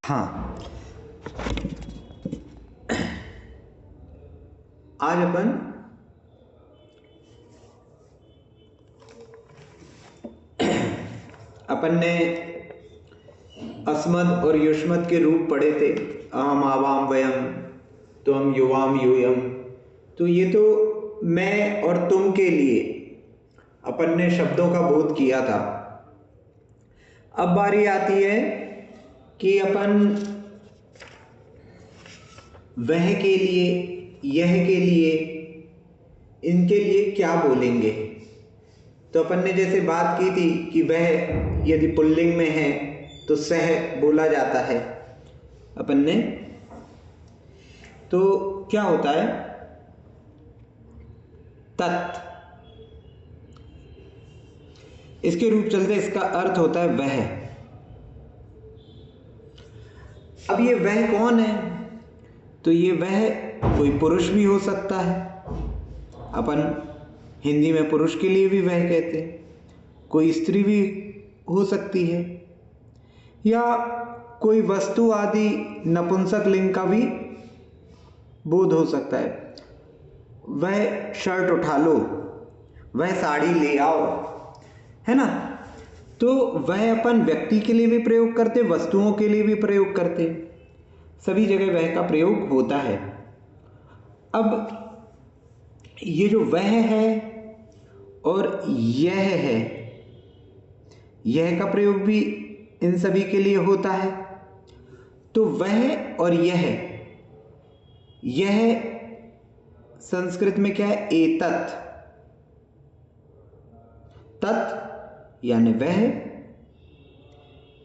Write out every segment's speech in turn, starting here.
हाँ, आज अपन ने अस्मद और युष्मद के रूप पढ़े थे। अहम आवाम वयम, तो हम युवाम यूयम। तो ये तो मैं और तुम के लिए अपन ने शब्दों का बोध किया था। अब बारी आती है कि अपन वह के लिए, यह के लिए, इनके लिए क्या बोलेंगे। तो अपन ने जैसे बात की थी कि वह यदि पुल्लिंग में है तो सह बोला जाता है अपन ने। तो क्या होता है, तत्, इसके रूप चलते इसका अर्थ होता है वह। अब ये वह कौन है, तो ये वह कोई पुरुष भी हो सकता है। अपन हिंदी में पुरुष के लिए भी वह कहते हैं। कोई स्त्री भी हो सकती है, या कोई वस्तु आदि नपुंसक लिंग का भी बोध हो सकता है। वह शर्ट उठा लो, वह साड़ी ले आओ, है ना। तो वह अपन व्यक्ति के लिए भी प्रयोग करते, वस्तुओं के लिए भी प्रयोग करते, सभी जगह वह का प्रयोग होता है। अब ये जो वह है और यह है, यह का प्रयोग भी इन सभी के लिए होता है। तो वह और यह संस्कृत में क्या है, एतत्। तत् यानी वह,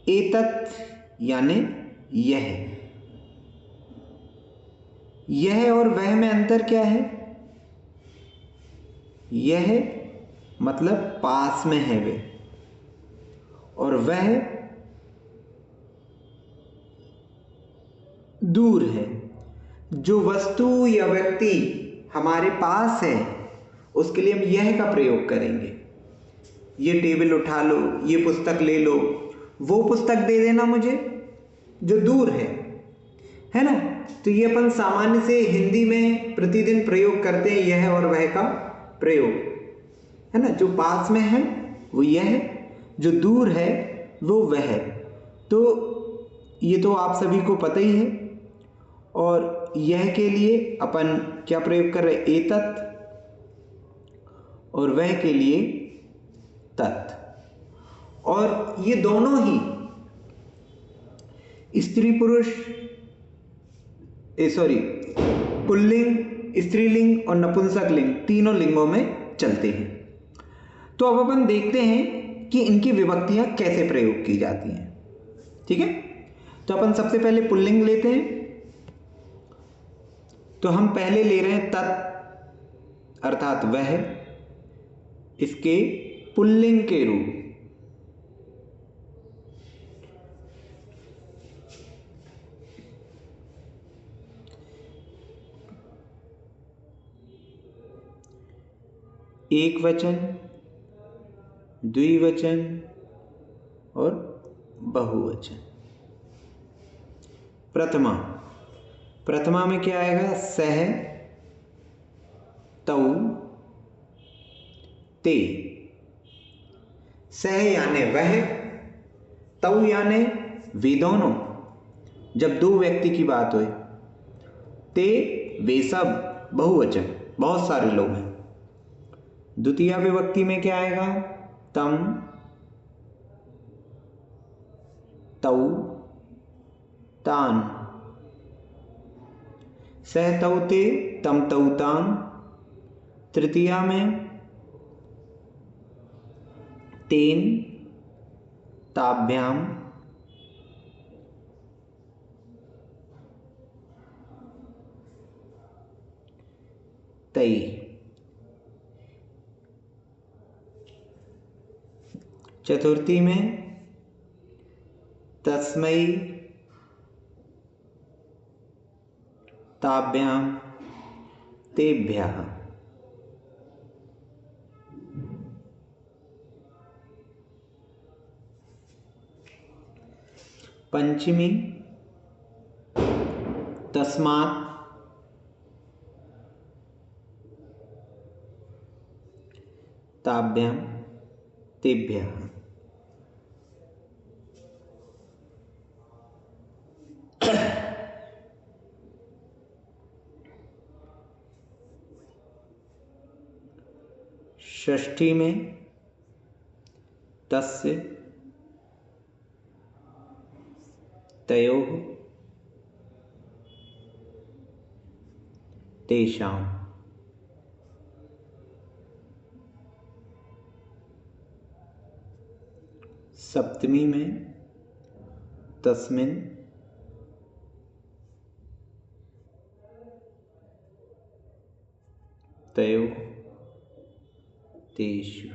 एतत् यानी यह। यह और वह में अंतर क्या है, यह मतलब पास में है वे, और वह दूर है। जो वस्तु या व्यक्ति हमारे पास है उसके लिए हम यह का प्रयोग करेंगे। ये टेबल उठा लो, ये पुस्तक ले लो, वो पुस्तक दे देना मुझे जो दूर है ना। तो ये अपन सामान्य से हिंदी में प्रतिदिन प्रयोग करते हैं, यह और वह का प्रयोग, है ना। जो पास में है वो यह, जो दूर है वो वह। तो ये तो आप सभी को पता ही है। और यह के लिए अपन क्या प्रयोग कर रहे हैं, एतत्, और वह के लिए तत्। और ये दोनों ही स्त्री पुरुष, पुल्लिंग, स्त्रीलिंग और नपुंसक लिंग, तीनों लिंगों में चलते हैं। तो अब अपन देखते हैं कि इनकी विभक्तियां कैसे प्रयोग की जाती हैं। ठीक है, तो अपन सबसे पहले पुल्लिंग लेते हैं। तो हम पहले ले रहे हैं तत्, अर्थात वह, इसके पुल्लिंग के रूप। एक वचन, द्विवचन और बहुवचन। प्रथमा में क्या आएगा, सह, तौ, ते। सह यानी वह, तौ यानी वे दोनों, जब दो व्यक्ति की बात हो। ते वे सब, बहुवचन, बहुत सारे लोग हैं। द्वितीय विभक्ति में क्या आएगा, तम, तौ, तान। सह तौ ते, तम तौ तान। तृतीया में तेन, ताभ्याम, तई। चतुर्थी में तस्मै, ताभ्याम, तेभ्यः। पंचमी तस्मात् ताभ्यां तेभ्यः। षष्ठी में तस्य तयोः तेषां। सप्तमी में तस्मिन् तयोः तेषु।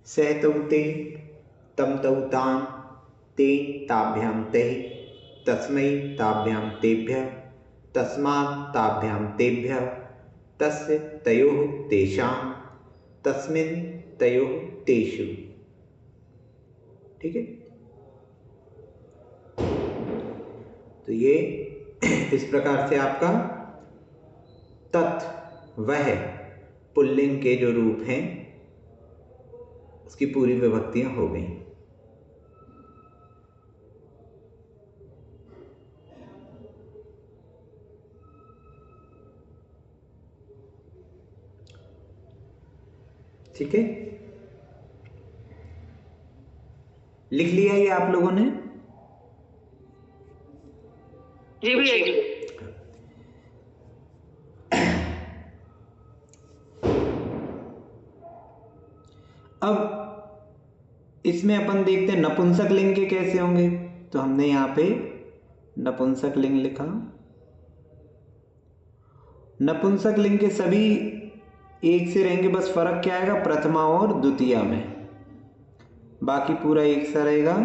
स तौ ते तं तौ तां तेन ताभ्यां तैः तस्मै ताभ्यां तेभ्यः तस्मात् ताभ्यां तेभ्यः तस्य तयोः तेषां तस्मिन् तयोः तेषु। ठीक है, तो ये इस प्रकार से आपका तत् वह पुल्लिंग के जो रूप हैं उसकी पूरी विभक्तियां हो गई। ठीक है, लिख लिया ये आप लोगों ने? जी भैया जी। अब इसमें अपन देखते हैं नपुंसक लिंग के कैसे होंगे। तो हमने यहां पे नपुंसक लिंग लिखा। नपुंसक लिंग के सभी एक से रहेंगे, बस फर्क क्या आएगा प्रथमा और द्वितीया में, बाकी पूरा एक सा रहेगा।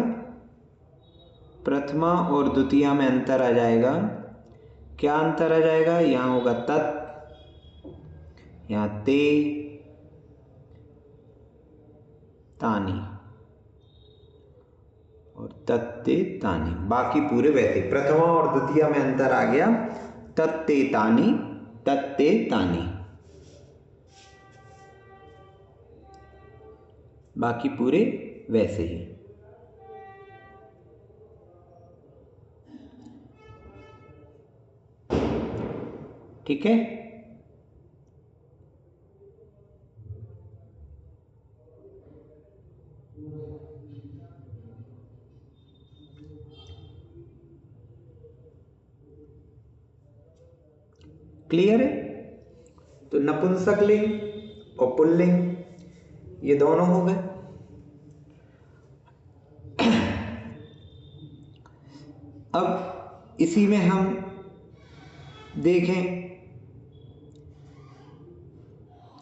प्रथमा और द्वितीया में अंतर आ जाएगा। क्या अंतर आ जाएगा? यहां होगा तत्, यहां ते तानी और तत्ते तानी, बाकी पूरे वैसे। प्रथमा और द्वितीया में अंतर आ गया, तत्ते तानी तत्ते तानी, बाकी पूरे वैसे ही। ठीक है, क्लियर है? तो नपुंसक लिंग और पुल्लिंग ये दोनों हो गए। अब इसी में हम देखें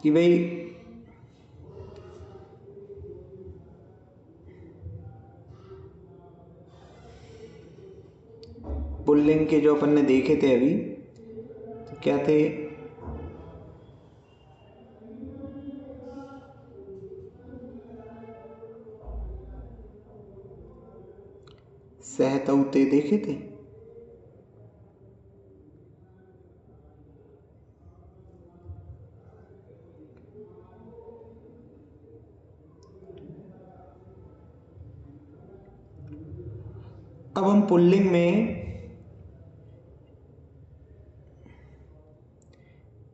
कि भाई पुल्लिंग के जो अपन ने देखे थे अभी, तो क्या थे? सहतौते देखे थे। अब हम पुल्लिंग में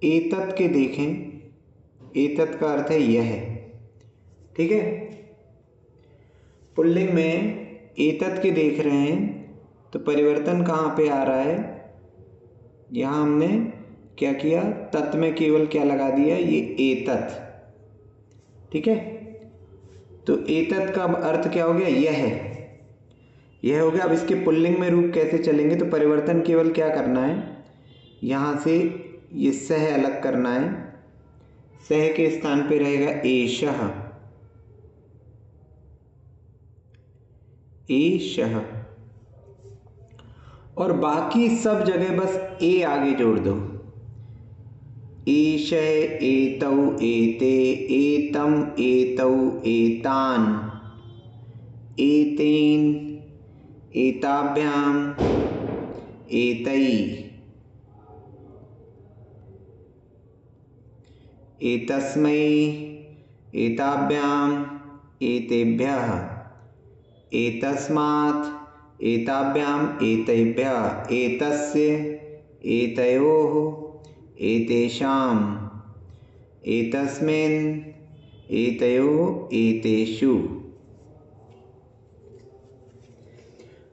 एतत् के देखें। एतत् का अर्थ है यह। ठीक है, पुल्लिंग में एतत् के देख रहे हैं तो परिवर्तन कहाँ पे आ रहा है? यहाँ हमने क्या किया, तत् में केवल क्या लगा दिया, ये एतत्। ठीक है, तो एतत् का अर्थ क्या हो गया? यह हो गया। अब इसके पुल्लिंग में रूप कैसे चलेंगे? तो परिवर्तन केवल क्या करना है, यहाँ से ये सह अलग करना है। सह के स्थान पे रहेगा एषः, एषः, और बाकी सब जगह बस ए आगे जोड़ दो। ईशः एतौ एते एतं एतौ एतान् एतेन एताभ्याम एतै एतस्मै एताभ्याम एतेभ्यः एतस्मात् एताभ्याम एतेभ्यः एतस्य एतयोः एतेषाम् एतस्मिन् एतयोः एतेषु।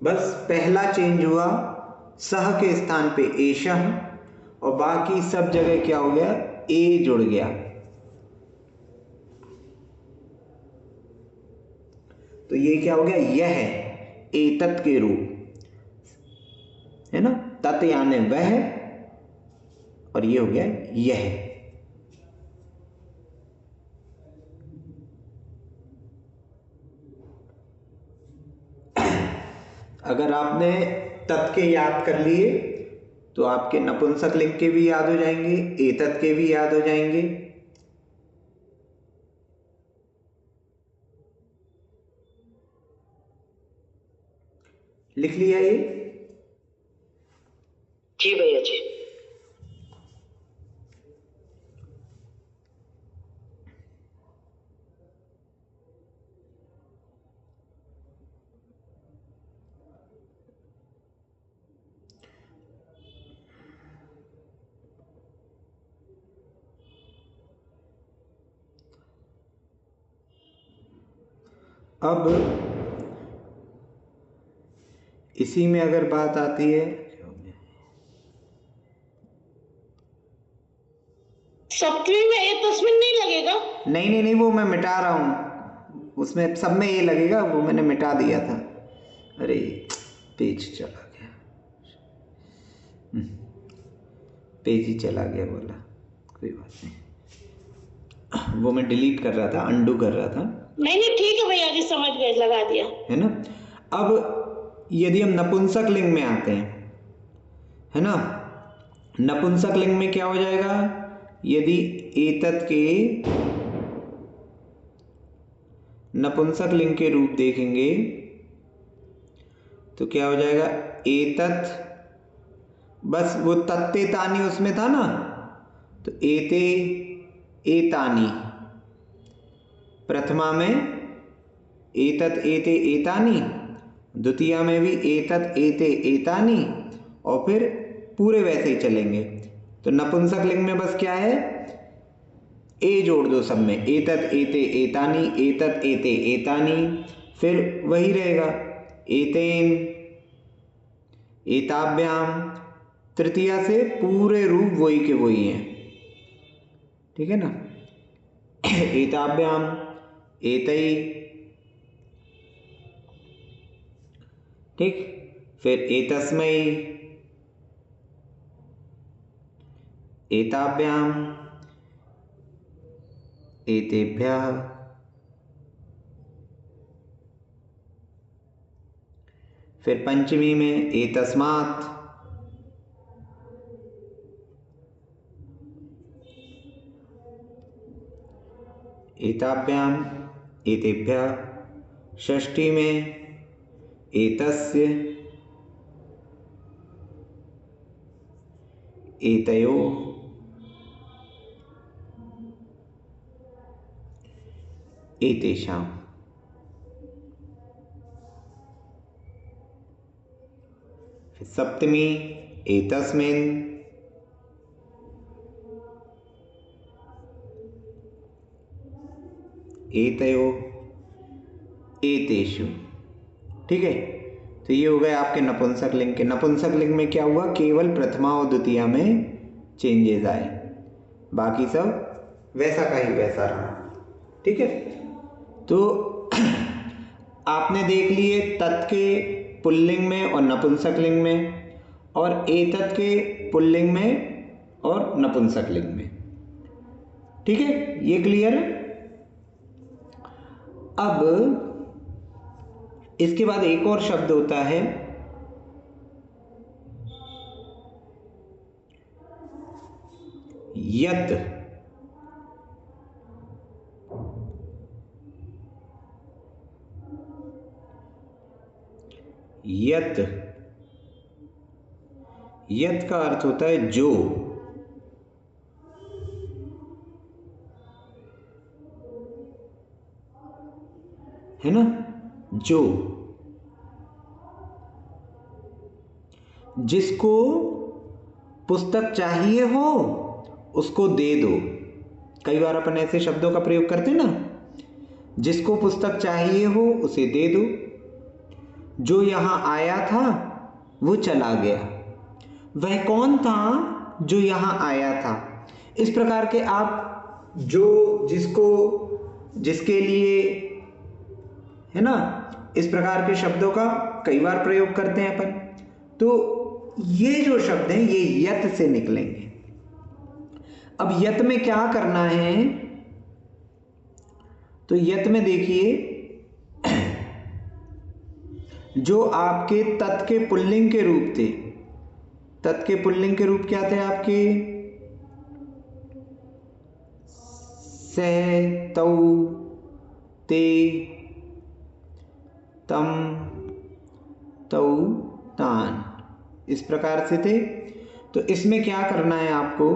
बस पहला चेंज हुआ, सह के स्थान पे एषः और बाकी सब जगह क्या हो गया, ए जुड़ गया। तो ये क्या हो गया, यह है एतत् के रूप है ना, तत् यानी वह और ये हो गया यह। अगर आपने तत् के याद कर लिए तो आपके नपुंसक लिंग के भी याद हो जाएंगे, एतत् के भी याद हो जाएंगे। लिख लिया ये? जी भैया जी। अब इसी में अगर बात आती है, सप्तमी में ए तस्मिन नहीं लगेगा? नहीं नहीं नहीं, वो मैं मिटा रहा हूं, उसमें सब में ये लगेगा, वो मैंने मिटा दिया था। अरे पेज चला गया, पेज ही चला गया बोला, कोई बात नहीं, वो मैं डिलीट कर रहा था, अंडू कर रहा था। नहीं नहीं ठीक है भैया जी, समझ गए, लगा दिया है ना। अब यदि हम नपुंसक लिंग में आते हैं, है ना, नपुंसक लिंग में क्या हो जाएगा, यदि एतत् के नपुंसक लिंग के रूप देखेंगे तो क्या हो जाएगा, एतत्, बस वो तत्ते तानी उसमें था ना, तो एते एतानी, प्रथमा में एतत् एते एतानी, द्वितीया में भी एतत् एते एतानी, और फिर पूरे वैसे ही चलेंगे। तो नपुंसक लिंग में बस क्या है, ए जोड़ दो सब में, एतत् एते एतानी, एतत् एते एतानी, फिर वही रहेगा एतेन एताभ्याम, तृतीया से पूरे रूप वही के वही हैं, ठीक है ना। एताभ्याम एतई, ठीक, फिर एतस्मै एताभ्याम एतेभ्यः, फिर पंचमी में एतस्मात् एताभ्याम एतेभ्यः, षष्ठी में एतस्य एतयोः, एतेषाम्, फिर सप्तमी एतस्मिन् एतयोः एतेषु, ठीक है। तो ये हो गए आपके नपुंसक लिंग के। नपुंसक लिंग में क्या हुआ, केवल प्रथमा और द्वितीया में चेंजेस आए, बाकी सब वैसा का ही वैसा रहा, ठीक है। तो आपने देख लिए तत् के पुल्लिंग में और नपुंसक लिंग में, और एतत् के पुल्लिंग में और नपुंसक लिंग में, ठीक है, ये क्लियर है। अब इसके बाद एक और शब्द होता है यत, यत, यत का अर्थ होता है जो, है ना, जो, जिसको पुस्तक चाहिए हो उसको दे दो। कई बार अपन ऐसे शब्दों का प्रयोग करते हैं ना, जिसको पुस्तक चाहिए हो उसे दे दो, जो यहां आया था वो चला गया, वह कौन था जो यहां आया था। इस प्रकार के आप जो, जिसको, जिसके लिए, है ना, इस प्रकार के शब्दों का कई बार प्रयोग करते हैं अपन। तो ये जो शब्द हैं ये यत से निकलेंगे। अब यत में क्या करना है, तो यत में देखिए, जो आपके तत् के पुल्लिंग के रूप थे, तत् के पुल्लिंग के रूप क्या थे आपके, सह, तौ, ते, तम, तौ, तान, इस प्रकार से थे। तो इसमें क्या करना है आपको,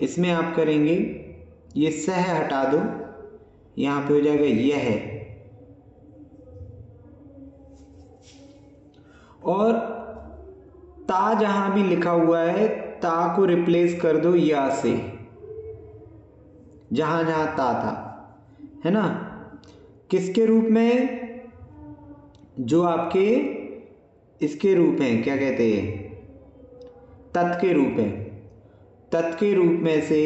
इसमें आप करेंगे, ये सह हटा दो, यहां पे हो जाएगा यह, और ता जहां भी लिखा हुआ है ता को रिप्लेस कर दो या से, जहां जहां ता था, है ना, किसके रूप में, जो आपके इसके रूप हैं, क्या कहते हैं, तत् के रूप है, तत् के रूप में से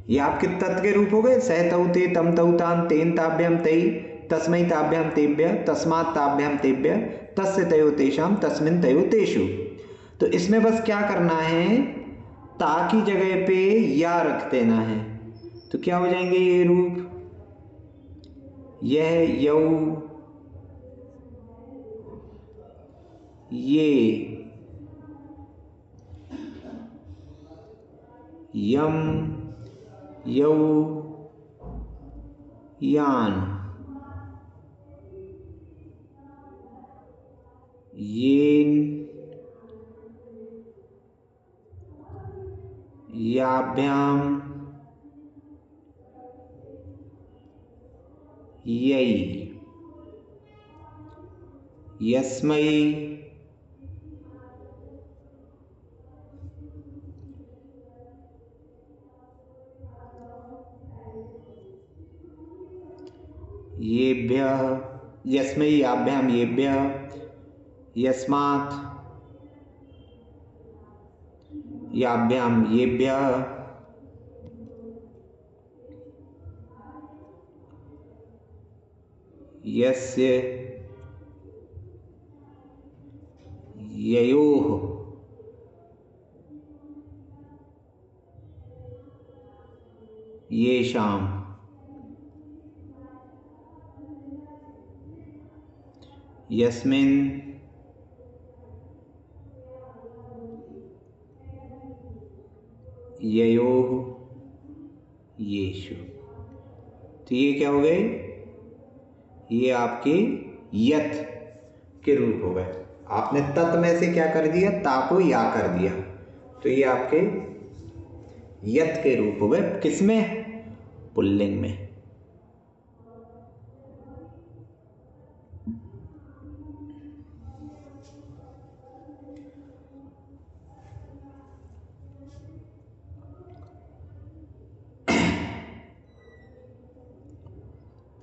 ये आपके तत् के रूप हो गए, सह, तौ, ते, तम, तौ, तान, तेन, ताभ्याम, तई, तस्मै, ताभ्याम, तेभ्य, तस्मात्, ताभ्याम, तेभ्य, तस्य, तयो, तेषाम, तस्मिन्, तयो, तेषु। तो इसमें बस क्या करना है, ता की जगह पे या रख देना है, तो क्या हो जाएंगे ये रूप, यह, यौ, ये, यम, यौ, यान, येन, याभ्याम, यै, यस्मै, येभ्यः, यस्मै, याभ्याम, येभ्यः, यस्मात्, याभ्याम, येभ्यः, यस्य, ययोः, येषाम्, यस्मिन्, ययोः, येषु। तो ये क्या हो गए, ये आपके यत के रूप हो गए। आपने तत् में से क्या कर दिया, ता को या कर दिया, तो ये आपके यत के रूप हो गए, किसमें, पुल्लिंग में।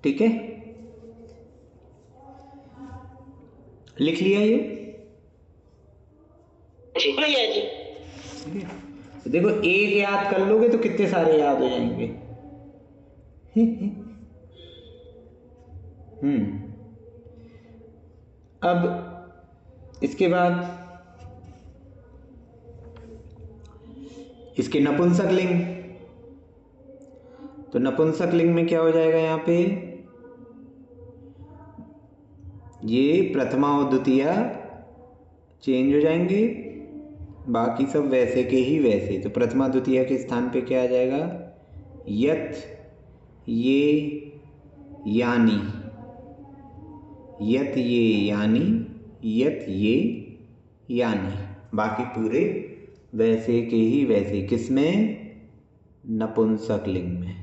ठीक है, लिख लिया ये भैया जी। तो देखो, एक याद कर लोगे तो कितने सारे याद हो जाएंगे। अब इसके बाद इसके नपुंसक लिंग, तो नपुंसक लिंग में क्या हो जाएगा, यहाँ पे ये प्रथमा और द्वितीया चेंज हो जाएंगे, बाकी सब वैसे के ही वैसे। तो प्रथमा द्वितीया के स्थान पे क्या आ जाएगा? यत ये यानी, यत ये यानी, यत ये यानी, बाकी पूरे वैसे के ही वैसे। किसमें? नपुंसक लिंग में।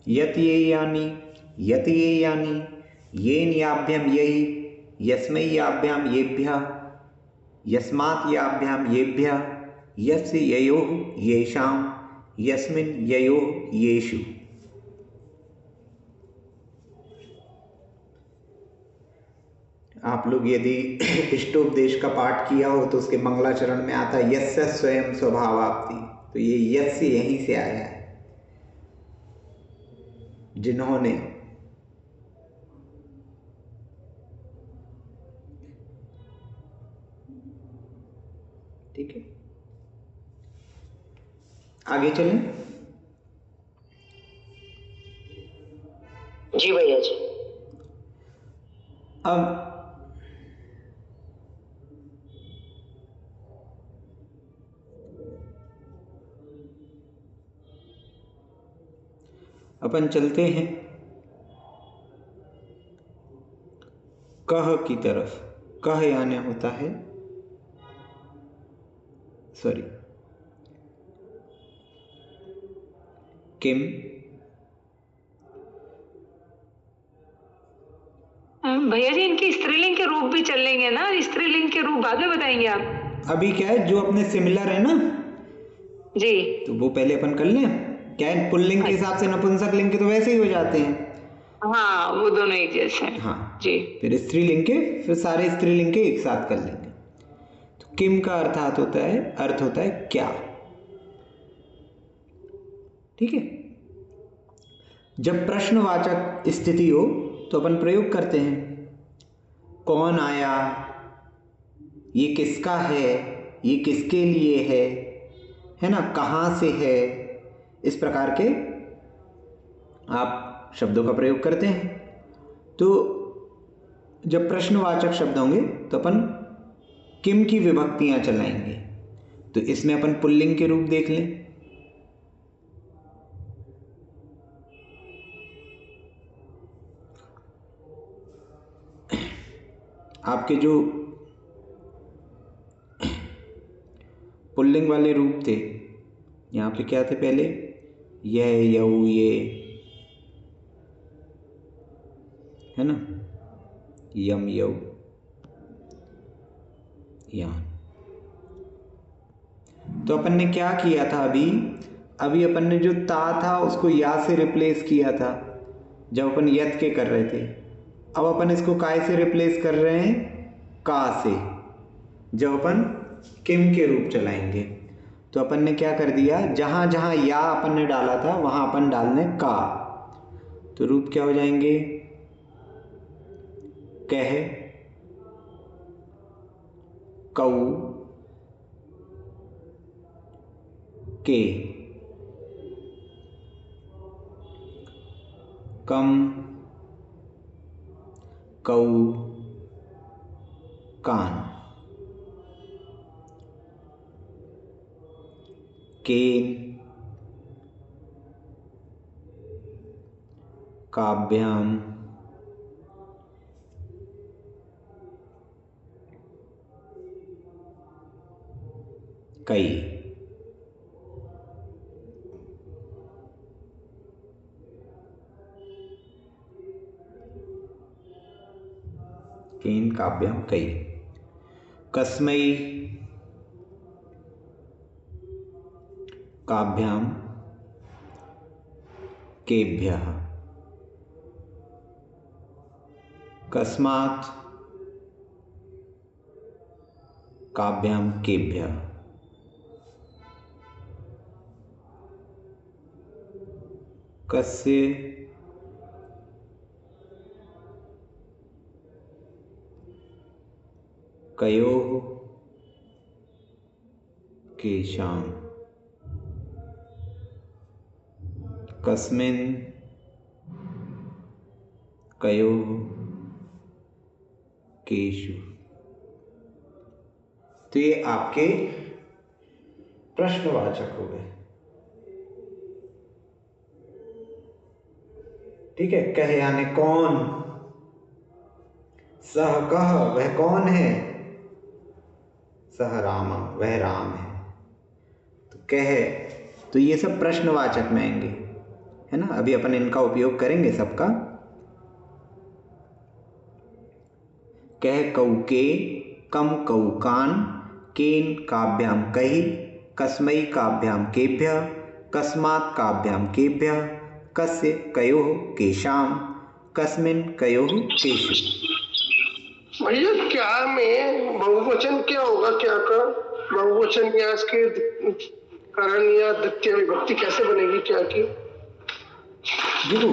यत ये यानी, यत ये यानी, येन याभ्याम यही, यस्मै याभ्याम येभ्यः, यस्मात् याभ्याम येभ्यः, यस्य ययोः येषां, यस्मिन् ययोः येषु। आप लोग यदि इष्टोपदेश का पाठ किया हो तो उसके मंगलाचरण में आता है यस्य स्वयं स्वभावाप्ति। तो ये यस्य यहीं से आया है, जिन्होंने। ठीक है, आगे चलें। जी भैया जी। अब अपन चलते हैं कह की तरफ। कह यानी होता है, सॉरी, किम। भैया जी इनके स्त्रीलिंग के रूप भी चल लेंगे ना? स्त्रीलिंग के रूप बाद में बताएंगे आप? अभी क्या है, जो अपने सिमिलर है ना जी, तो वो पहले अपन कर लें। क्या है, पुल्लिंग के हिसाब से नपुंसक लिंग के तो वैसे ही हो जाते हैं। हाँ वो दोनों एक जैसे हैं। हाँ जी, फिर स्त्रीलिंग के, फिर सारे स्त्रीलिंग के एक साथ कर लेंगे। तो किम का अर्थ होता है क्या। ठीक है, जब प्रश्नवाचक स्थिति हो तो अपन प्रयोग करते हैं। कौन आया, ये किसका है, ये किसके लिए है ना, कहाँ से है, इस प्रकार के आप शब्दों का प्रयोग करते हैं। तो जब प्रश्नवाचक शब्द होंगे तो अपन किम की विभक्तियां चलाएंगे। तो इसमें अपन पुल्लिंग के रूप देख लें। आपके जो पुल्लिंग वाले रूप थे, यहाँ पे क्या थे पहले? यह, यऊ, ये, है ना, यम, यऊ, यहाँ। तो अपन ने क्या किया था अभी अपन ने जो ता था उसको या से रिप्लेस किया था जब अपन यत के कर रहे थे। अब अपन इसको काय से रिप्लेस कर रहे हैं? का से, जब अपन किम के रूप चलाएंगे। तो अपन ने क्या कर दिया, जहां जहां या अपन ने डाला था वहां अपन डालने का। तो रूप क्या हो जाएंगे? कह, कऊ, के, कम, कऊ, कान, केन, काभ्याम, कई। केन, काव्यम, कई। कस्मई, काभ्याम, केभ्यः। कस्मात्, काभ्याम, केभ्यः। कस्य, कयोः केषां कस्मिन् कयोः केषु। तो ये आपके प्रश्नवाचक हो गए। ठीक है, कह यानी कौन, सह कह वह कौन है, सह राम वह राम है। तो कह, तो ये सब प्रश्नवाचक में आएंगे, है ना। अभी अपन इनका उपयोग करेंगे सबका। कह कौके, कम कौकान, केन काभ्याम कहि, कस्मै काभ्याम केभ्यः, कस्मात् काभ्याम केभ्यः, कस्य कयोः केषां, कस्मिन् कयोः केषु। भैया क्या में बहुवचन क्या होगा, क्या का बहुवचन या इसके करण या द्वितीय विभक्ति कैसे बनेगी क्या की? देखो,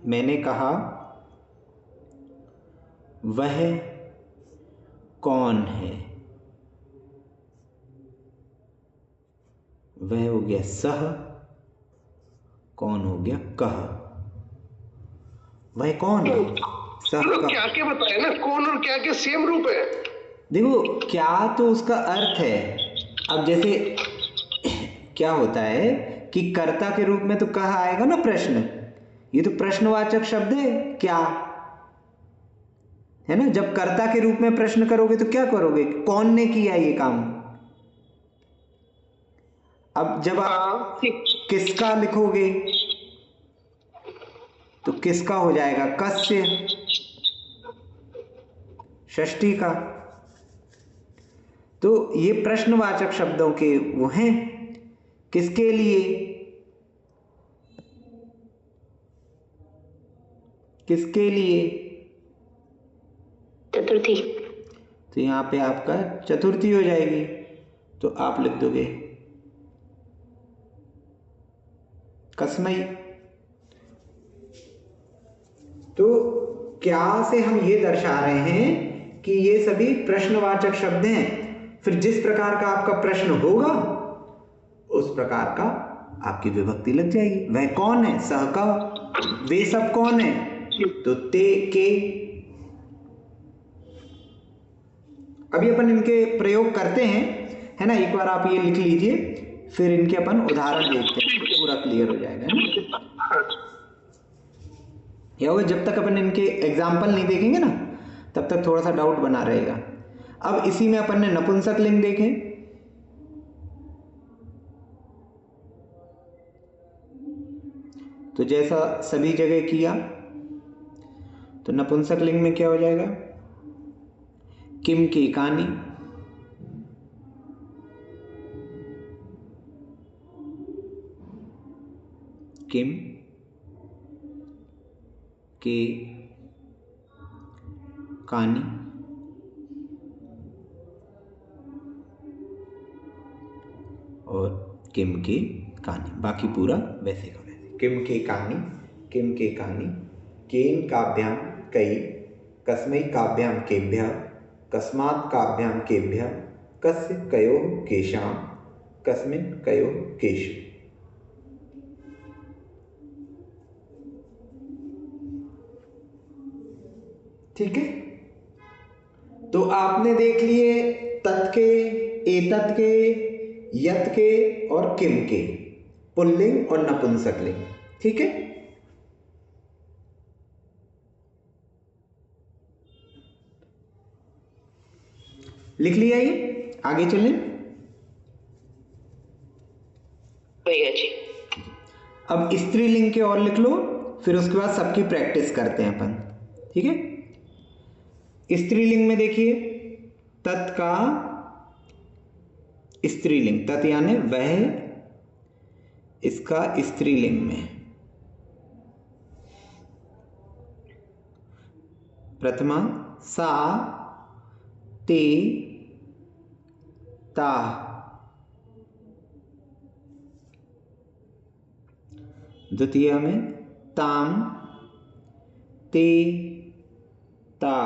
मैंने कहा वह कौन है, वह हो गया सह, कौन हो गया कह। वह कौन है, सह कह। क्या क्या बताए ना, कौन और क्या के सेम रूप है। देखो, क्या तो उसका अर्थ है। अब जैसे क्या होता है कि कर्ता के रूप में तो कहा आएगा ना प्रश्न, ये तो प्रश्नवाचक शब्द है क्या, है ना। जब कर्ता के रूप में प्रश्न करोगे तो क्या करोगे, कौन ने किया ये काम। अब जब आप किसका लिखोगे तो किसका हो जाएगा, कस्य, षष्ठी का। तो ये प्रश्नवाचक शब्दों के वो हैं, किसके लिए, किसके लिए, चतुर्थी। तो यहां पे आपका चतुर्थी हो जाएगी। तो आप लिख दोगे कस्मै। तो क्या से हम ये दर्शा रहे हैं कि ये सभी प्रश्नवाचक शब्द हैं। फिर जिस प्रकार का आपका प्रश्न होगा उस प्रकार का आपकी विभक्ति लग जाएगी। वह कौन है, सह का, वे सब कौन है, तो ते के। अभी अपन इनके प्रयोग करते हैं, है ना। एक बार आप ये लिख लीजिए, फिर इनके अपन उदाहरण देखते हैं, तो पूरा क्लियर हो जाएगा, है ना। या वो जब तक अपन इनके एग्जाम्पल नहीं देखेंगे ना, तब तक थोड़ा सा डाउट बना रहेगा। अब इसी में अपन ने नपुंसक लिंग देखे, तो जैसा सभी जगह किया, तो नपुंसक लिंग में क्या हो जाएगा, किम की कहानी, किम के कहानी, और किम की कहानी। बाकी पूरा वैसे का वैसे। किम के कहानी, किम के कहानी, केन काभ्याम कई, कस्मै काभ्याम केभ्यः, कस्मात् काभ्याम केभ्यः, कस्य कयोः केषां, कस्मिन् कयोः केषु। ठीक है। तो आपने देख लिए तत् के, एतत् के, यत् के और किम के, पुल्लिंग और नपुंसक लिंग। ठीक है। लिख लिया ये, आगे चलें। भैया जी। अब स्त्रीलिंग के और लिख लो, फिर उसके बाद सबकी प्रैक्टिस करते हैं अपन। ठीक है। स्त्रीलिंग में देखिए, तत् का स्त्रीलिंग, तत् यानी वह, इसका स्त्रीलिंग में प्रथमा सा, ते, ता। द्वितीय में ताम, ते, ता।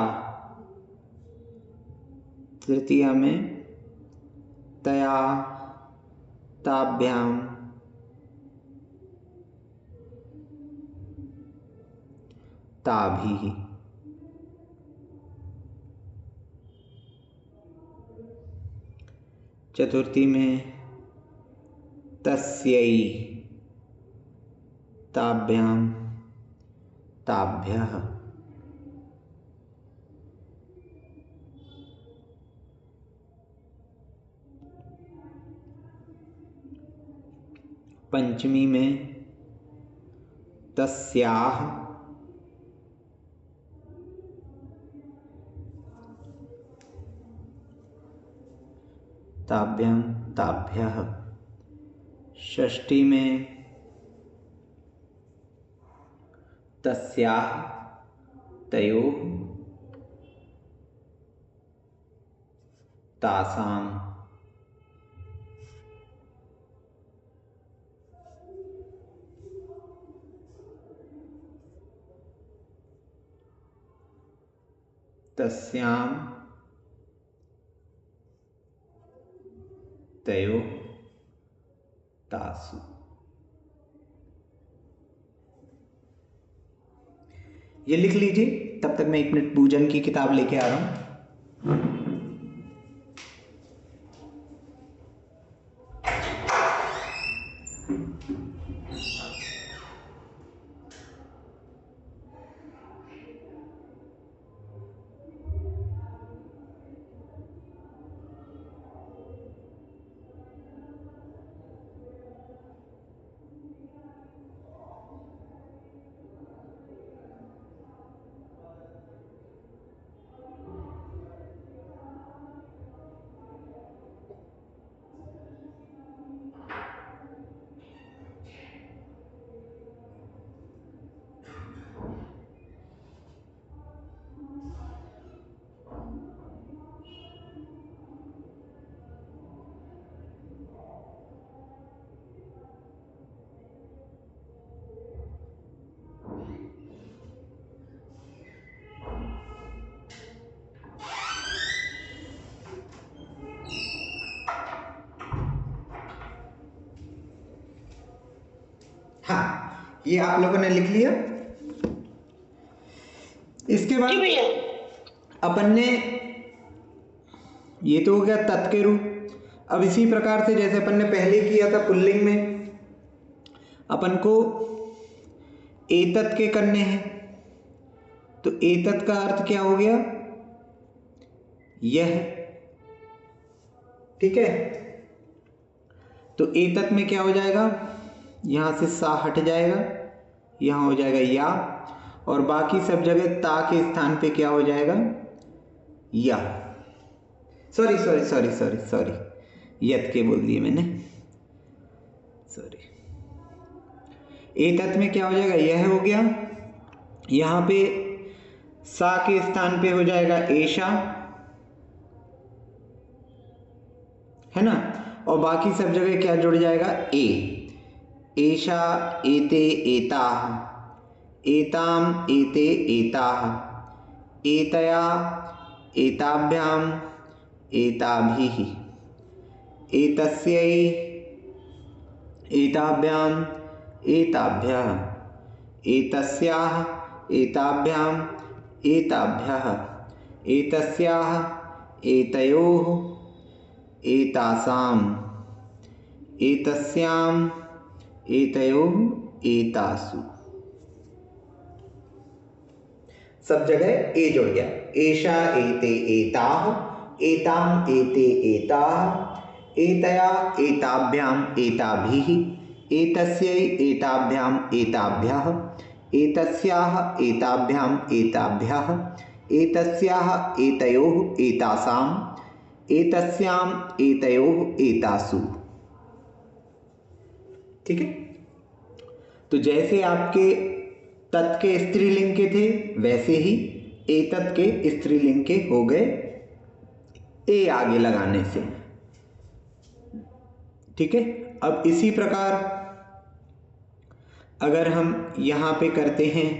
तृतीया में तया ताभ्याम ताभिः। चतुर्थी में तस्यै ताभ्याम ताभ्यः। पंचमी में तस्याः ताभ्याम ताभ्यः। षष्ठी में तस्याः तयोः तासाम्। तस्यां तयोः तासु। ये लिख लीजिए, तब तक मैं 1 मिनट पूजन की किताब लेके आ रहा हूं। हाँ, ये आप लोगों ने लिख लिया। इसके बाद जी भैया। अपन ने, ये तो हो गया तत् के रूप। अब इसी प्रकार से जैसे अपन ने पहले किया था पुल्लिंग में, अपन को एतत् के करने हैं। तो एतत् का अर्थ क्या हो गया? यह। ठीक है, तो एतत् में क्या हो जाएगा? यहां से सा हट जाएगा, यहां हो जाएगा या, और बाकी सब जगह ता के स्थान पे क्या हो जाएगा? या। Sorry sorry sorry sorry sorry, यत के बोल दिए मैंने, सॉरी। एतत् में क्या हो जाएगा? यह हो गया। यहां पे सा के स्थान पे हो जाएगा एशा, है ना, और बाकी सब जगह क्या जुड़ जाएगा? ए। एशा एते एताः, एताम एते एताः, एतया एताभ्याम एताभिः, एतस्यै एताभ्याम एताभ्यः, एतस्याः एताभ्याम एताभ्यः, एतस्याः एतयोः एतासाम्, एतस्याम् एतयोः एतासु। सब जगह ए जुड़ गया। एषा एते एताः, एताम एते एताः, एतया एताभ्याम एताभिः, एतस्यै एताभ्याम एताभ्यः, एतस्याः एताभ्याम एताभ्यः, एतस्याः एतयोः एतासाम्, एतस्याम् एतयोः एतासु। ठीक है, तो जैसे आपके तत् के स्त्रीलिंग के थे, वैसे ही एतत् के स्त्रीलिंग के हो गए ए आगे लगाने से। ठीक है, अब इसी प्रकार अगर हम यहां पे करते हैं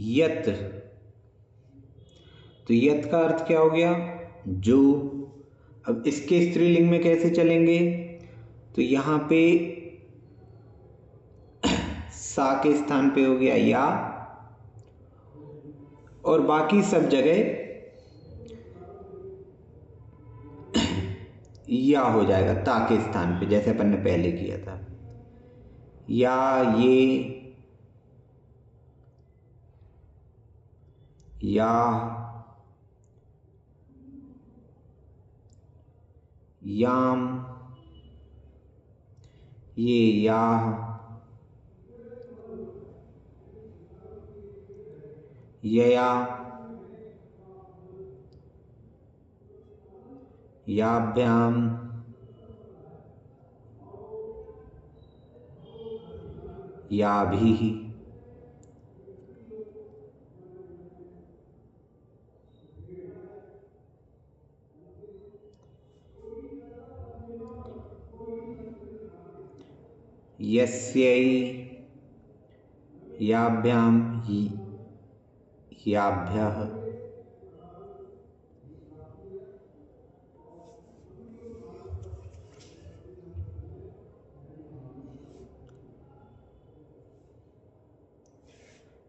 यत। तो यत का अर्थ क्या हो गया? जो। अब इसके स्त्रीलिंग में कैसे चलेंगे? तो यहां पे सा के स्थान पे हो गया या, और बाकी सब जगह या हो जाएगा ता के स्थान पे, जैसे अपन ने पहले किया था। या, ये, या, याम, ये, या, यया, याभ्याम, याभिः, यस्यै, याभ्याम, याभ्यः,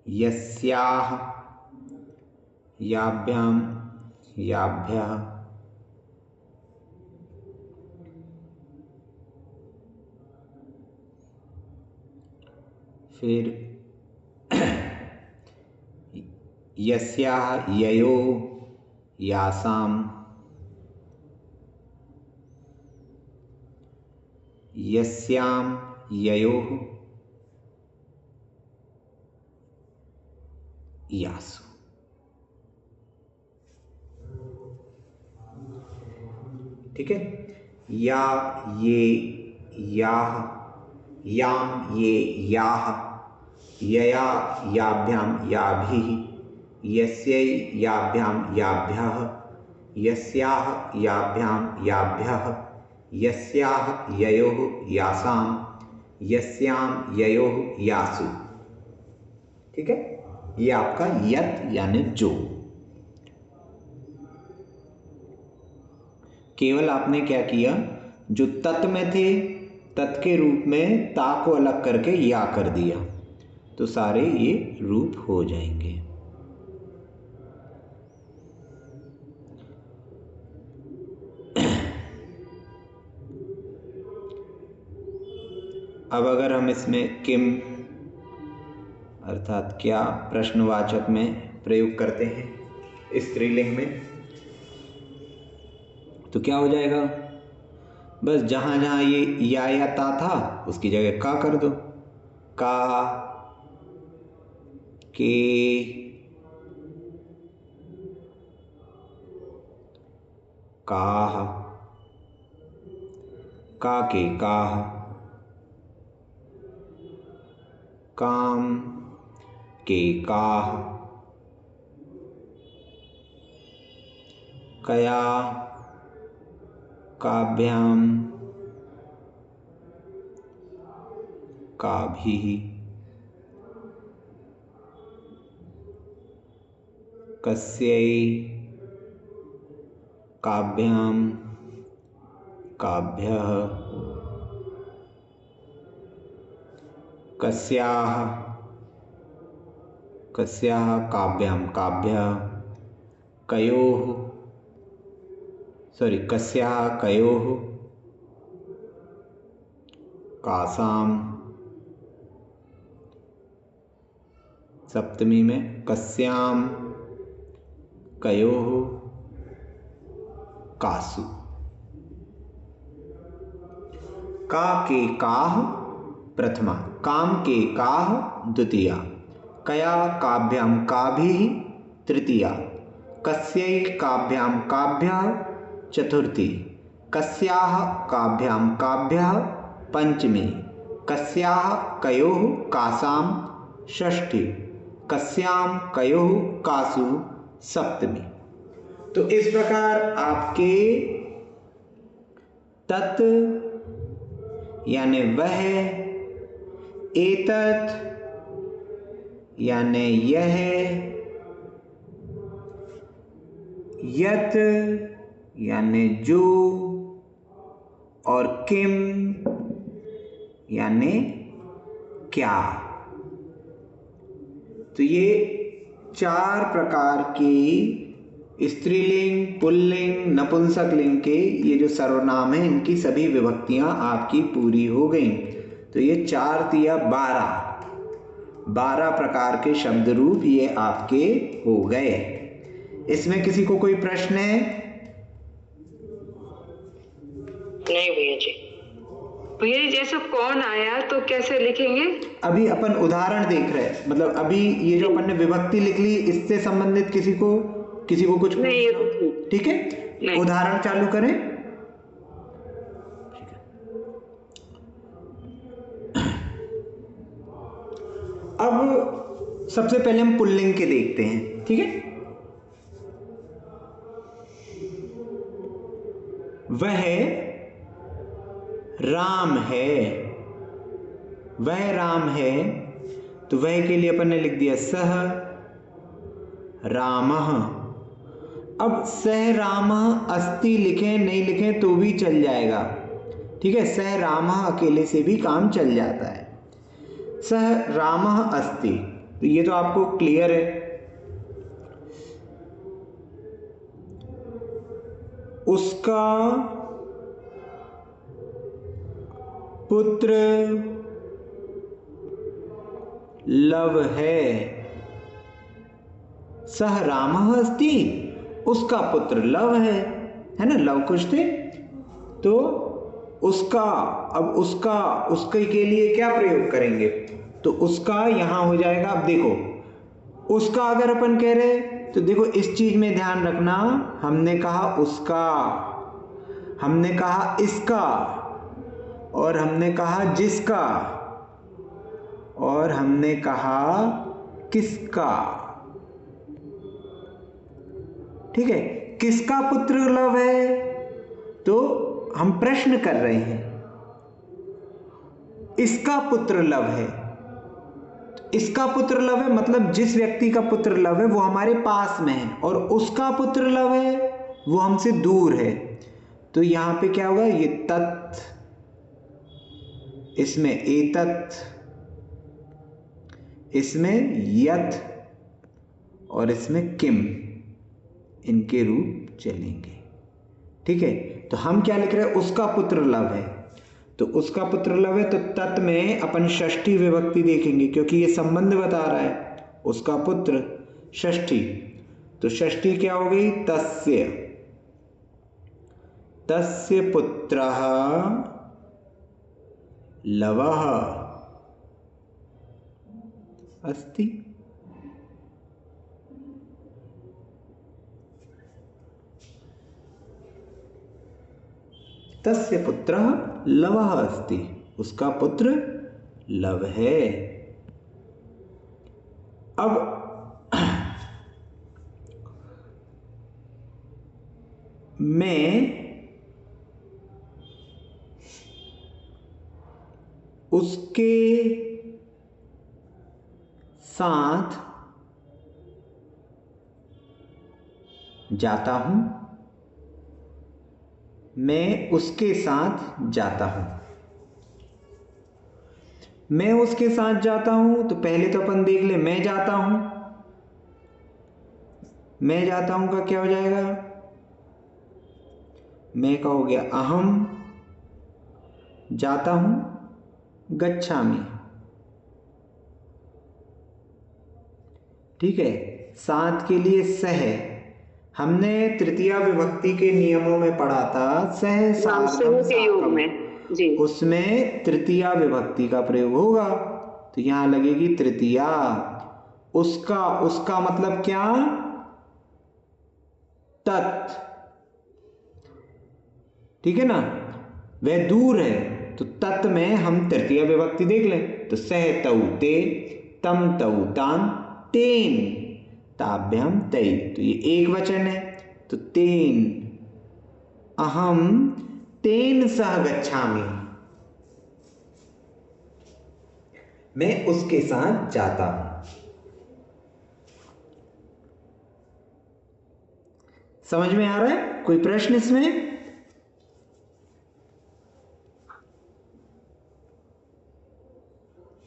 यस्याः, याभ्याम, याभ्यः, फिर यस्याः, ययो, यासाम, यस्याम, ययोः, यासु। ठीक है। या, ये, याह, याम, ये, याह, यया, याभ्याम, याभिः, यस्यै, याभ्याम, याभ्यः, यस्याः, याभ्याम, याभ्यः, यस्याः, ययोः, यासाम, यस्याम, ययोः, यासु। ठीक है। ये आपका यत यानी जो। केवल आपने क्या किया, जो तत् में थे तत् के रूप में ता को अलग करके या कर दिया, तो सारे ये रूप हो जाएंगे। अब अगर हम इसमें किम अर्थात क्या प्रश्नवाचक में प्रयोग करते हैं स्त्रीलिंग में, तो क्या हो जाएगा? बस जहां जहां ये या ता था उसकी जगह का कर दो। का, के, काह, का के काह, काम के काह, कया, काभ्याम, काभिः, कस्यै, काभ्याम, काभ्यः, कस्याः, कस्याः, काभ्याम, काभ्यः, कयोः, कस्याः, कयोः, कासाम, सप्तमी में कस्याम, कयोः, कासु। का के काह प्रथमा, काम के काह द्वितीया, कया काभ्याम काभिः तृतीया, कस्यै काभ्याम काभ्यः चतुर्थी, कस्याः काभ्याम काभ्यः पंचमी, कस्याः कयोः कासाम षष्ठी, कस्याम कयोः कासु सप्तमी। तो इस प्रकार आपके तत् यानी वह, एतत्, यानी यह, यत यानी जो, और किम यानी क्या। तो ये 4 प्रकार की स्त्रीलिंग, पुल्लिंग, नपुंसकलिंग के ये जो सर्वनाम हैं, इनकी सभी विभक्तियां आपकी पूरी हो गई। तो ये 4 तिया 12 प्रकार के शब्द रूप ये आपके हो गए। इसमें किसी को कोई प्रश्न है? नहीं भैया जी। भैया जी जैसे कौन आया तो कैसे लिखेंगे? अभी अपन उदाहरण देख रहे हैं, मतलब अभी ये जो अपन ने विभक्ति लिख ली, इससे संबंधित किसी को कुछ नहीं, ये तो ठीक है। नहीं। उदाहरण चालू करें। अब सबसे पहले हम पुल्लिंग के देखते हैं, ठीक है। वह राम है, वह राम है, तो वह के लिए अपन ने लिख दिया सह रामः। अब सह रामः अस्ति लिखें नहीं लिखें तो भी चल जाएगा, ठीक है। सह रामः अकेले से भी काम चल जाता है। सह रामः अस्ति, तो ये तो आपको क्लियर है। उसका पुत्र लव है। सह रामः अस्ति, उसका पुत्र लव है ना, लव कुश थे। तो उसका, अब उसके के लिए क्या प्रयोग करेंगे? तो उसका यहां हो जाएगा। अब देखो, उसका अगर अपन कह रहे तो देखो इस चीज में ध्यान रखना, हमने कहा उसका, हमने कहा इसका, और हमने कहा जिसका, और हमने कहा किसका, ठीक है। किसका पुत्र लव है? तो हम प्रश्न कर रहे हैं, इसका पुत्र लव है। इसका पुत्र लव है मतलब जिस व्यक्ति का पुत्र लव है वो हमारे पास में है, और उसका पुत्र लव है वो हमसे दूर है। तो यहां पे क्या होगा? ये तत्, इसमें एतत्, इसमें यत्, और इसमें किम, इनके रूप चलेंगे, ठीक है। तो हम क्या लिख रहे हैं? उसका पुत्र लव है, तो उसका पुत्र लव है, तो तत् में अपन षष्ठी विभक्ति देखेंगे क्योंकि ये संबंध बता रहा है। उसका पुत्र षष्ठी, तो षष्ठी क्या हो गई? तस्य, तस्य पुत्रः लवः अस्ति। तस्य पुत्रः लवः अस्ति, उसका पुत्र लव है। अब मैं उसके साथ जाता हूं, मैं उसके साथ जाता हूं। मैं उसके साथ जाता हूं, तो पहले तो अपन देख ले, मैं जाता हूं, मैं जाता हूं का क्या हो जाएगा? मैं का हो गया अहम जाता हूं, गच्छामि, ठीक है। साथ के लिए सह, हमने तृतीया विभक्ति के नियमों में पढ़ा था, सह सार्धम के योग साकम, में जी, उसमें तृतीया विभक्ति का प्रयोग होगा, तो यहां लगेगी तृतीया। उसका, उसका मतलब क्या? तत्, ठीक है ना, वह दूर है, तो तत् में हम तृतीय विभक्ति देख लें, तो सह तौ ते, तम तौ तान, तेन ताभ्याम तै, तो ये एक वचन है, तो तेन, अहम तेन सह गच्छामि, मैं उसके साथ जाता हूं। समझ में आ रहा है? कोई प्रश्न इसमें?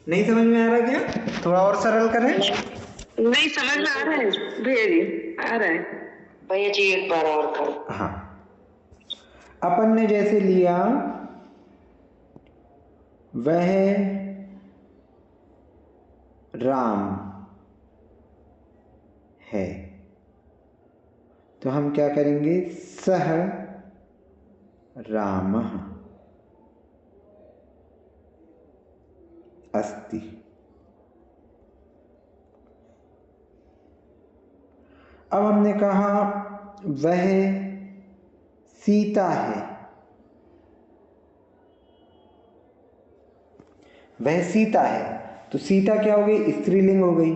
नहीं समझ में आ रहा क्या? थोड़ा और सरल करें। नहीं समझ में आ रहा है भैया जी, आ रहा है। भैया जी एक बार और करो। हाँ, अपन ने जैसे लिया वह राम है, तो हम क्या करेंगे? सह रामः अस्ति। अब हमने कहा वह सीता है, वह सीता है, तो सीता क्या हो गई? स्त्रीलिंग हो गई,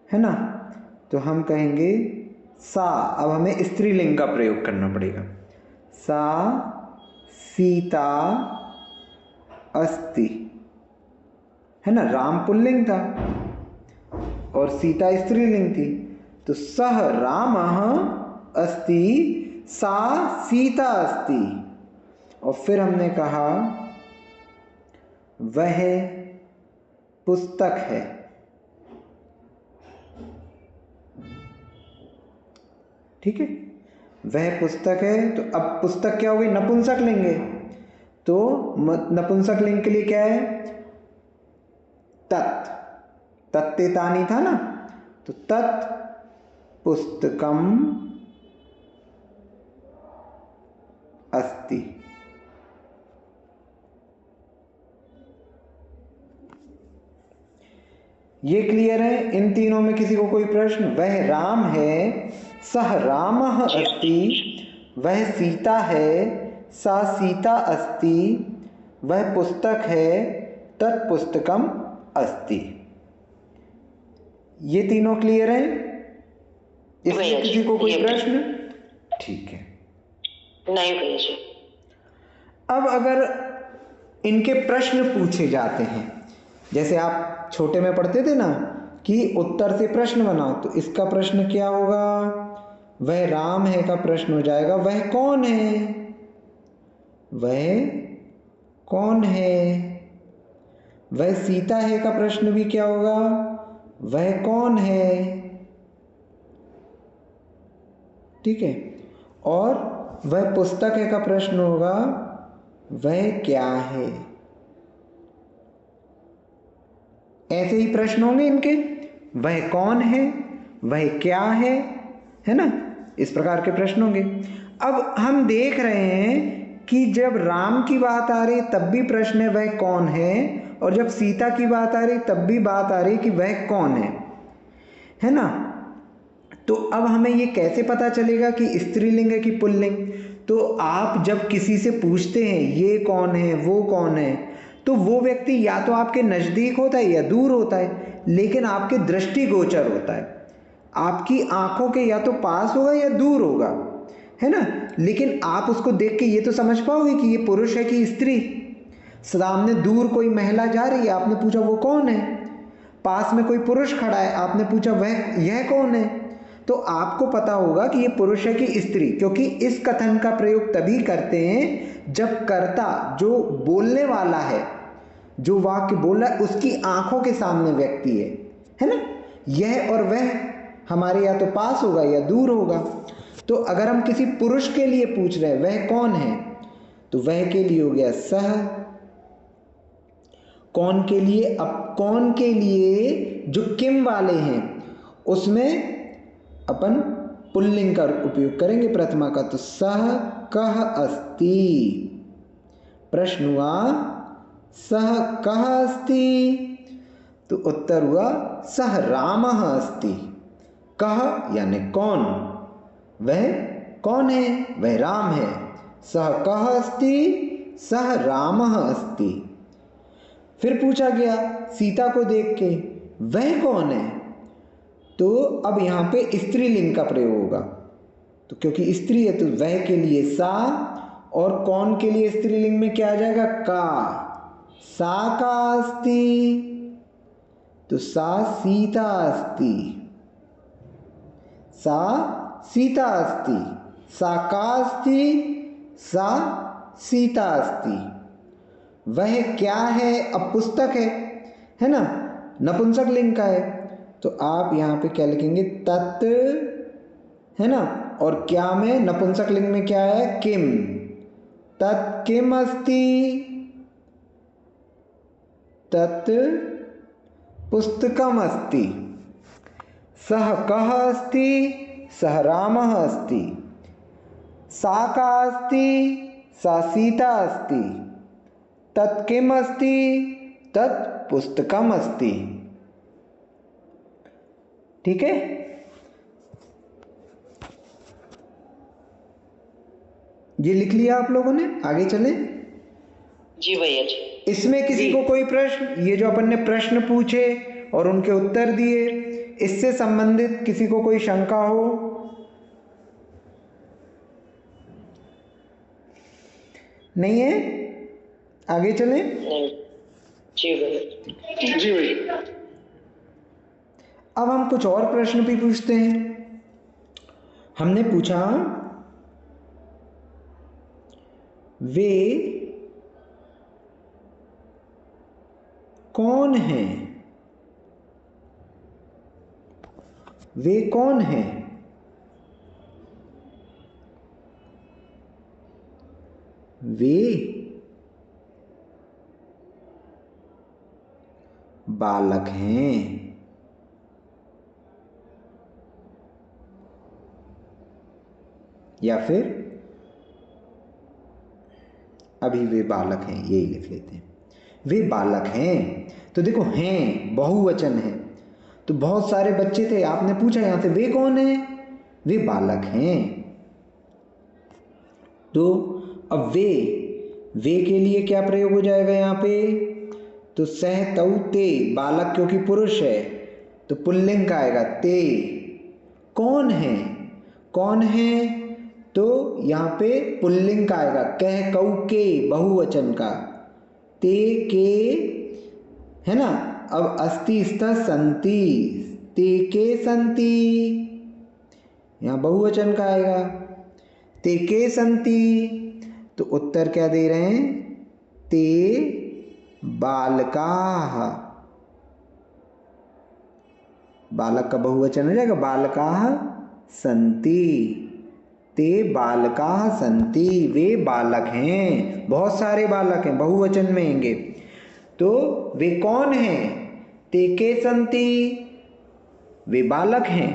है ना? तो हम कहेंगे सा। अब हमें स्त्रीलिंग का प्रयोग करना पड़ेगा। सा सीता अस्ति, है ना? राम पुल्लिंग था और सीता स्त्रीलिंग थी, तो सह रामः अस्ति, सा सीता अस्ति। और फिर हमने कहा वह पुस्तक है, ठीक है? वह पुस्तक है, तो अब पुस्तक क्या हो गई? नपुंसक लेंगे, तो नपुंसक लिंग के लिए क्या है? तत्, तत्ते तानी था ना, तो तत् पुस्तकम अस्ति। ये क्लियर है? इन तीनों में किसी को कोई प्रश्न? वह राम है, सह रामः अस्ति, वह सीता है, सा सीता अस्ति, वह पुस्तक है, तत्पुस्तकम अस्ति। ये तीनों क्लियर हैं? इसमें किसी को कोई प्रश्न? ठीक है। नहीं भैया जी। अब अगर इनके प्रश्न पूछे जाते हैं, जैसे आप छोटे में पढ़ते थे ना कि उत्तर से प्रश्न बनाओ, तो इसका प्रश्न क्या होगा? वह राम है का प्रश्न हो जाएगा वह कौन है? वह कौन है? वह सीता है का प्रश्न भी क्या होगा? वह कौन है? ठीक है। और वह पुस्तक है का प्रश्न होगा वह क्या है? ऐसे ही प्रश्न होंगे इनके, वह कौन है, वह क्या है ना? इस प्रकार के प्रश्न होंगे। अब हम देख रहे हैं कि जब राम की बात आ रही तब भी प्रश्न है वह कौन है, और जब सीता की बात आ रही तब भी बात आ रही कि वह कौन है ना? तो अब हमें ये कैसे पता चलेगा कि स्त्रीलिंग है कि पुल्लिंग? तो आप जब किसी से पूछते हैं ये कौन है, वो कौन है, तो वो व्यक्ति या तो आपके नज़दीक होता है या दूर होता है, लेकिन आपके दृष्टिगोचर होता है। आपकी आंखों के या तो पास होगा या दूर होगा, है ना? लेकिन आप उसको देख के ये तो समझ पाओगे कि ये पुरुष है कि स्त्री। सामने दूर कोई महिला जा रही है, आपने पूछा वो कौन है? पास में कोई पुरुष खड़ा है, आपने पूछा वह यह कौन है? तो आपको पता होगा कि ये पुरुष है कि स्त्री, क्योंकि इस कथन का प्रयोग तभी करते हैं जब कर्ता, जो बोलने वाला है, जो वाक्य बोल रहा है, उसकी आंखों के सामने व्यक्ति है ना? यह और वह हमारे या तो पास होगा या दूर होगा। तो अगर हम किसी पुरुष के लिए पूछ रहे हैं वह कौन है, तो वह के लिए हो गया सह। कौन के लिए? अब कौन के लिए जो किम वाले हैं उसमें अपन पुल्लिंग का उपयोग करेंगे प्रथमा का, तो सह कह अस्ति। प्रश्न हुआ सह कह अस्ति, तो उत्तर हुआ सह रामः अस्ति। कह यानी कौन, वह कौन है? वह राम है। सह कह अस्ति, सह रामः अस्ति। फिर पूछा गया सीता को देख के वह कौन है, तो अब यहाँ पे स्त्रीलिंग का प्रयोग होगा, तो क्योंकि स्त्री है तो वह के लिए सा, और कौन के लिए स्त्रीलिंग में क्या आ जाएगा? का। सा का अस्ति, तो सा सीता अस्ति। सा सीता अस्ति, सा का अस्ति, सा सीता अस्ति। वह क्या है, अब पुस्तक है ना, नपुंसक लिंग का है, तो आप यहाँ पे क्या लिखेंगे, तत्, है ना, और क्या में नपुंसक लिंग में क्या है, किम, तत् किम अस्ति, तत् पुस्तकम अस्ति। सः कः अस्ति, सः रामः अस्ति। सा का अस्ति, सा सीता अस्ति। तत् किम अस्ति, तत् पुस्तकम अस्ति। ठीक है, ये लिख लिया आप लोगों ने, आगे चलें। जी भैया जी। इसमें किसी को कोई प्रश्न, ये जो अपन ने प्रश्न पूछे और उनके उत्तर दिए, इससे संबंधित किसी को कोई शंका हो? नहीं है, आगे चलें। नहीं जी भैया। जी भैया। अब हम कुछ और प्रश्न भी पूछते हैं। हमने पूछा, वे कौन हैं, वे कौन हैं? वे बालक हैं। या फिर अभी वे बालक हैं, यही लिख लेते हैं, वे बालक हैं। तो देखो, हैं बहुवचन है, तो बहुत सारे बच्चे थे, आपने पूछा यहां से वे कौन हैं, वे बालक हैं। तो अब वे के लिए क्या प्रयोग हो जाएगा यहाँ पे, तो सह तौ ते, बालक क्योंकि पुरुष है तो पुल्लिंग का आएगा ते। कौन है, कौन है, तो यहाँ पे पुल्लिंग का आएगा, कह कौ के, बहुवचन का, ते के, है ना। अब अस्ति स्तः सन्ति, ते के सन्ति, यहाँ बहुवचन का आएगा, ते के सन्ति। तो उत्तर क्या दे रहे हैं, ते बालकाः, बालक का बहुवचन हो जाएगा, बालकाः सन्ति, ते बालकाः सन्ति, वे बालक हैं, बहुत सारे बालक हैं, बहुवचन में आएंगे। तो वे कौन हैं, ते के सन्ति, वे बालक हैं,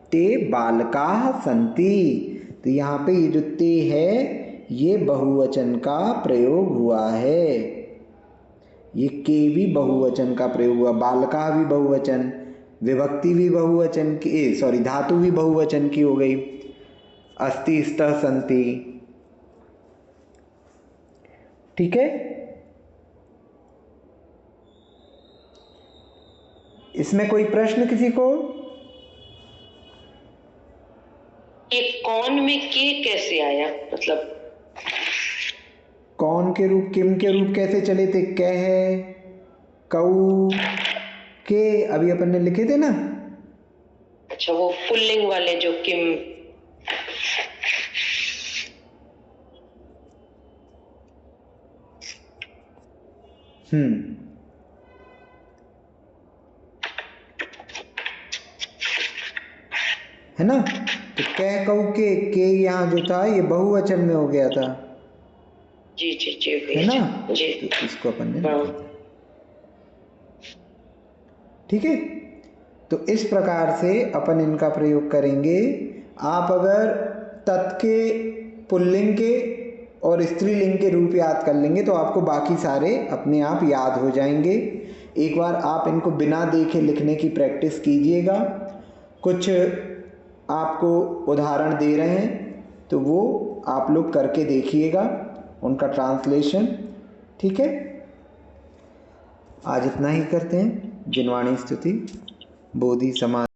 ते बालकाः सन्ति। तो यहाँ पे ये जो ते है, ये बहुवचन का प्रयोग हुआ है, ये के भी बहुवचन का प्रयोग हुआ, बालका भी बहुवचन, विभक्ति भी बहुवचन की, सॉरी धातु भी बहुवचन की हो गई, अस्ति स्तः सन्ति। ठीक है, इसमें कोई प्रश्न किसी को? ये कौन में के कैसे आया, मतलब कौन के रूप, किम के रूप कैसे चले थे, कह, कऊ, के अभी अपन ने लिखे थे ना। अच्छा, वो पुल्लिंग वाले जो किम। है ना, तो कह कऊ के यहाँ जो था ये बहुवचन में हो गया था, जी जी जी है ना, जी। तो इसको अपन ने लिखा था। ठीक है, तो इस प्रकार से अपन इनका प्रयोग करेंगे। आप अगर तत् के, पुल्लिंग के और स्त्रीलिंग के रूप याद कर लेंगे तो आपको बाकी सारे अपने आप याद हो जाएंगे। एक बार आप इनको बिना देखे लिखने की प्रैक्टिस कीजिएगा। कुछ आपको उदाहरण दे रहे हैं तो वो आप लोग करके देखिएगा, उनका ट्रांसलेशन। ठीक है, आज इतना ही करते हैं। जिनवाणी स्तुति, बोधि समाज।